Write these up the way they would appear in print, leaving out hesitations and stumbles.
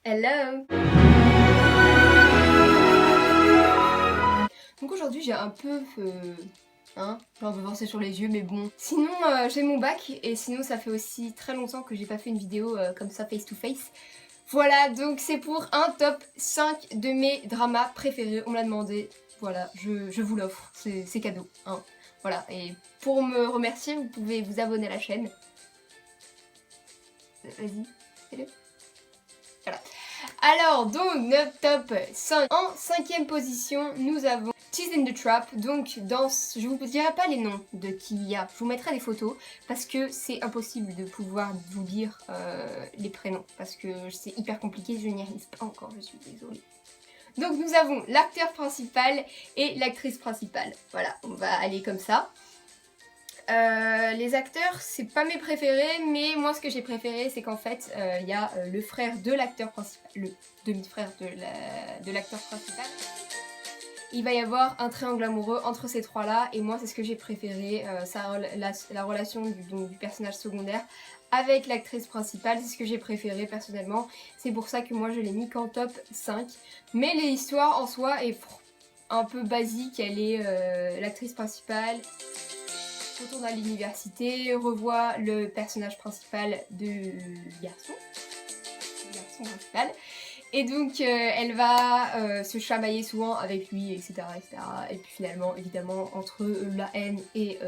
Hello! Donc aujourd'hui j'ai un peu, j'ai un peu forcé sur les yeux mais bon. Sinon j'ai mon bac et sinon ça fait aussi très longtemps que j'ai pas fait une vidéo comme ça face to face. Voilà, donc c'est pour un top 5 de mes dramas préférés, on me l'a demandé. Voilà, je vous l'offre, c'est cadeau, hein. Voilà, et pour me remercier, vous pouvez vous abonner à la chaîne. Vas-y, fais-le. Voilà. Alors, donc, notre top 5. En 5ème position, nous avons Tease in the Trap. Donc, je vous dirai pas les noms de qui il y a. Je vous mettrai des photos parce que c'est impossible de pouvoir vous dire les prénoms. Parce que c'est hyper compliqué, je n'y arrive pas encore, je suis désolée. Donc, nous avons l'acteur principal et l'actrice principale. Voilà, on va aller comme ça. Les acteurs, c'est pas mes préférés, mais moi ce que j'ai préféré, c'est qu'en fait, il y a le frère de l'acteur principal, le demi-frère de l'acteur principal. Il va y avoir un triangle amoureux entre ces trois-là, et moi c'est ce que j'ai préféré, la relation du personnage secondaire avec l'actrice principale, c'est ce que j'ai préféré personnellement. C'est pour ça que moi je l'ai mis qu'en top 5. Mais l'histoire en soi est un peu basique, elle est l'actrice principale retourne à l'université, revoit le personnage principal de garçon, le garçon principal, et donc elle va se chamailler souvent avec lui, etc., etc. Et puis finalement, évidemment, entre la haine et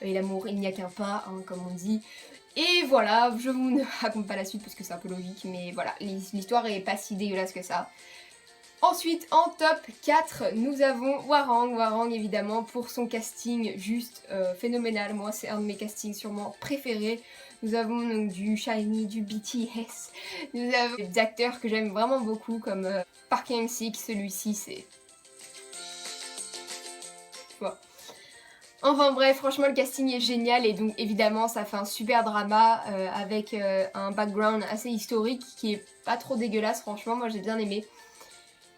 l'amour, il n'y a qu'un pas, hein, comme on dit. Et voilà, je vous ne raconte pas la suite parce que c'est un peu logique, mais voilà, l'histoire est pas si dégueulasse que ça. Ensuite, en top 4, nous avons Hwarang. Hwarang, évidemment, pour son casting juste phénoménal. Moi, c'est un de mes castings sûrement préférés. Nous avons donc du SHINee, du BTS. Nous avons des acteurs que j'aime vraiment beaucoup, comme Park Hyung-sik. Celui-ci, c'est... Voilà. Enfin bref, franchement, le casting est génial. Et donc, évidemment, ça fait un super drama avec un background assez historique qui est pas trop dégueulasse. Franchement, moi, j'ai bien aimé.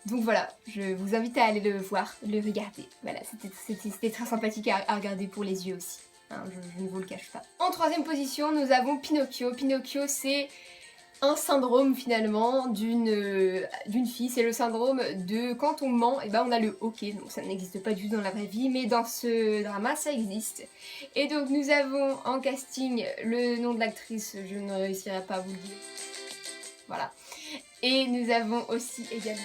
Donc voilà, je vous invite à aller le voir, le regarder. Voilà, c'était très sympathique à regarder pour les yeux aussi. Hein, je ne vous le cache pas. En 3ème position, nous avons Pinocchio. Pinocchio, c'est un syndrome finalement d'une fille. C'est le syndrome de quand on ment, et ben on a le hoquet. Donc ça n'existe pas du tout dans la vraie vie, mais dans ce drama, ça existe. Et donc nous avons en casting le nom de l'actrice, je ne réussirai pas à vous le dire. Voilà. Et nous avons aussi également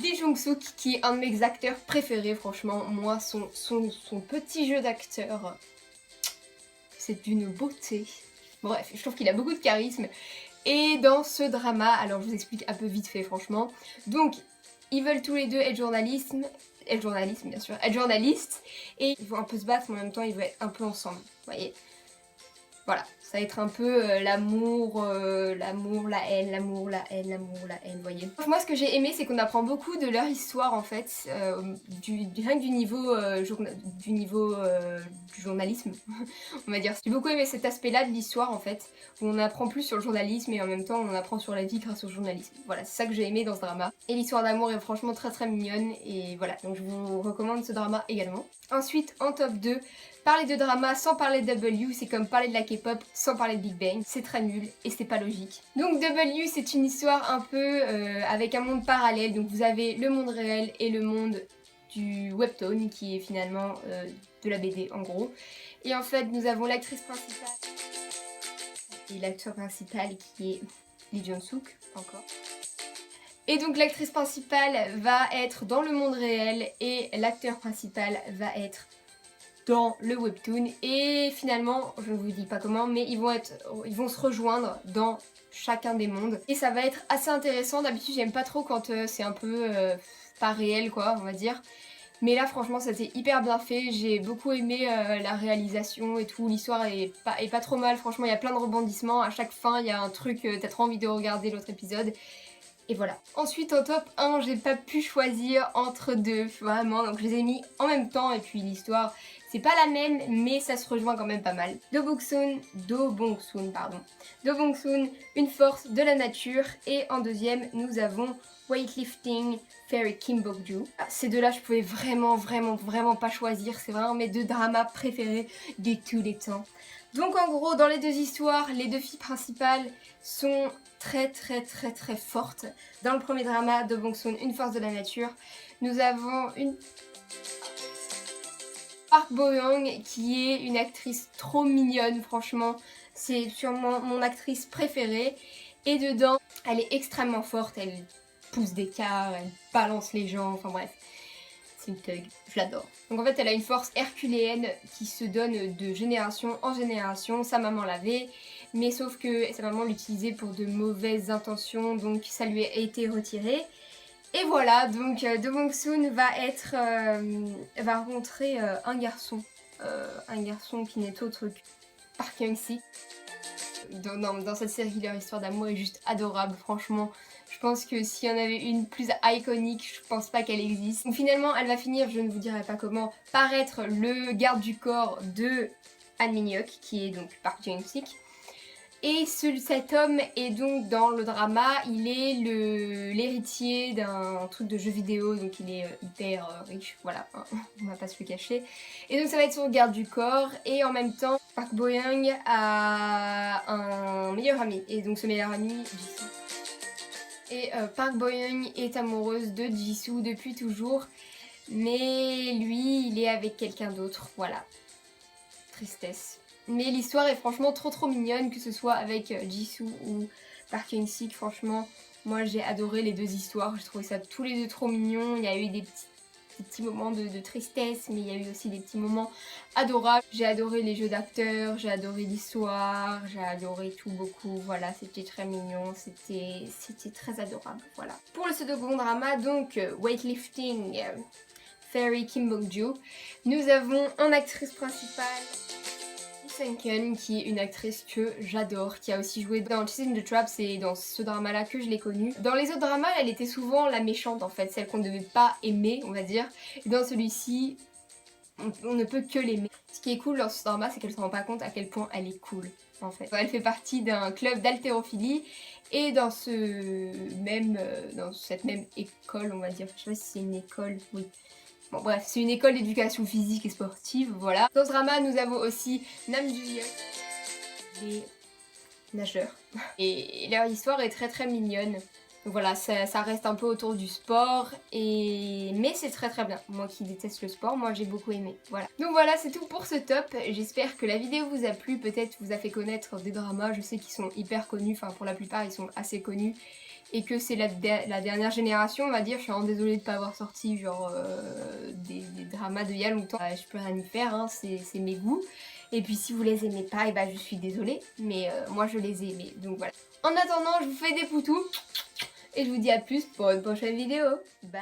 Lee Jung-suk, qui est un de mes acteurs préférés, franchement. Moi, son petit jeu d'acteur, c'est d'une beauté. Bref, je trouve qu'il a beaucoup de charisme. Et dans ce drama, alors je vous explique un peu vite fait, franchement. Donc, ils veulent tous les deux être journalistes, bien sûr, être journalistes. Et ils vont un peu se battre, mais en même temps, ils vont être un peu ensemble, vous voyez. Voilà, ça va être un peu l'amour, la haine, l'amour, la haine, l'amour, la haine, vous voyez. Moi, ce que j'ai aimé, c'est qu'on apprend beaucoup de leur histoire, en fait, rien que du niveau, du journalisme, on va dire. J'ai beaucoup aimé cet aspect-là de l'histoire, en fait, où on apprend plus sur le journalisme et en même temps, on apprend sur la vie grâce au journalisme. Voilà, c'est ça que j'ai aimé dans ce drama. Et l'histoire d'amour est franchement très très mignonne, et voilà, donc je vous recommande ce drama également. Ensuite, en top 2, parler de drama sans parler de W, c'est comme parler de la K-pop sans parler de Big Bang. C'est très nul et c'est pas logique. Donc W, c'est une histoire un peu avec un monde parallèle. Donc vous avez le monde réel et le monde du webtoon qui est finalement de la BD en gros. Et en fait, nous avons l'actrice principale et l'acteur principal qui est Lee Jung-suk, encore. Et donc l'actrice principale va être dans le monde réel et l'acteur principal va être dans le webtoon. Et finalement, je ne vous dis pas comment, mais ils vont se rejoindre dans chacun des mondes. Et ça va être assez intéressant. D'habitude, j'aime pas trop quand c'est un peu pas réel, quoi, on va dire. Mais là, franchement, ça s'est hyper bien fait. J'ai beaucoup aimé la réalisation et tout. L'histoire est pas trop mal. Franchement, il y a plein de rebondissements. À chaque fin, il y a un truc, t'as trop envie de regarder l'autre épisode. Et voilà. Ensuite, en top 1, j'ai pas pu choisir entre deux, vraiment. Donc, je les ai mis en même temps. Et puis, l'histoire, c'est pas la même, mais ça se rejoint quand même pas mal. Do Bong-soon, pardon. Do Bong-soon, une force de la nature. Et en deuxième, nous avons Weightlifting, Fairy Kim Bok-joo. Ces deux-là, je pouvais vraiment pas choisir. C'est vraiment mes deux dramas préférés de tous les temps. Donc en gros, dans les deux histoires, les deux filles principales sont très fortes. Dans le premier drama de Bong Soon, Une force de la nature, nous avons une Park Bo Young qui est une actrice trop mignonne, franchement. C'est sûrement mon actrice préférée. Et dedans, elle est extrêmement forte, elle pousse des cars, elle balance les gens, enfin bref. C'est une thug, je l'adore. Donc en fait, elle a une force herculéenne qui se donne de génération en génération. Sa maman l'avait, mais sauf que sa maman l'utilisait pour de mauvaises intentions, donc ça lui a été retiré. Et voilà, donc Do Bong Soon va rencontrer un garçon qui n'est autre que Park Hyung Sik. Dans cette série, leur histoire d'amour est juste adorable, franchement. Je pense que s'il y en avait une plus iconique, je pense pas qu'elle existe. Donc finalement, elle va finir, je ne vous dirai pas comment, par être le garde du corps de Han Min-hyuk, qui est donc Park Hyung-sik. Et cet homme est donc dans le drama, il est l'héritier d'un truc de jeu vidéo, donc il est hyper riche, voilà, on va pas se le cacher. Et donc ça va être son garde du corps, et en même temps, Park Bo Young a un meilleur ami, et donc ce meilleur ami, Jisoo. Et Park Bo Young est amoureuse de Jisoo depuis toujours, mais lui, il est avec quelqu'un d'autre, voilà. Tristesse. Mais l'histoire est franchement trop mignonne, que ce soit avec Jisoo ou Park Hyung-sik, franchement, moi j'ai adoré les deux histoires, j'ai trouvé ça tous les deux trop mignons, il y a eu des petits moments de tristesse, mais il y a eu aussi des petits moments adorables. J'ai adoré les jeux d'acteurs, j'ai adoré l'histoire, j'ai adoré tout beaucoup, voilà, c'était très mignon, c'était très adorable, voilà. Pour le second drama, donc Weightlifting, Fairy Kim Bok-joo, nous avons en actrice principale Sang-keun, qui est une actrice que j'adore, qui a aussi joué dans Chasing the Trap, c'est dans ce drama là que je l'ai connue. Dans les autres dramas, elle était souvent la méchante en fait, celle qu'on ne devait pas aimer, on va dire. Et dans celui-ci, on ne peut que l'aimer. Ce qui est cool dans ce drama, c'est qu'elle se rend pas compte à quel point elle est cool, en fait. Elle fait partie d'un club d'haltérophilie, et dans cette même école, on va dire, je sais pas si c'est une école, oui. Bon bref, c'est une école d'éducation physique et sportive, voilà. Dans ce drama, nous avons aussi Nam Joo-hyuk, des nageurs. Et leur histoire est très mignonne. Donc voilà, ça reste un peu autour du sport, mais c'est très bien. Moi qui déteste le sport, moi j'ai beaucoup aimé, voilà. Donc voilà, c'est tout pour ce top. J'espère que la vidéo vous a plu, peut-être vous a fait connaître des dramas. Je sais qu'ils sont hyper connus, enfin pour la plupart ils sont assez connus. Et que c'est la dernière génération, on va dire. Je suis vraiment désolée de ne pas avoir sorti genre des dramas d'il y a longtemps. Je peux rien y faire, hein, c'est mes goûts. Et puis si vous les aimez pas, et bah je suis désolée, mais moi je les ai aimés, donc voilà. En attendant, je vous fais des poutous, et je vous dis à plus pour une prochaine vidéo. Bye!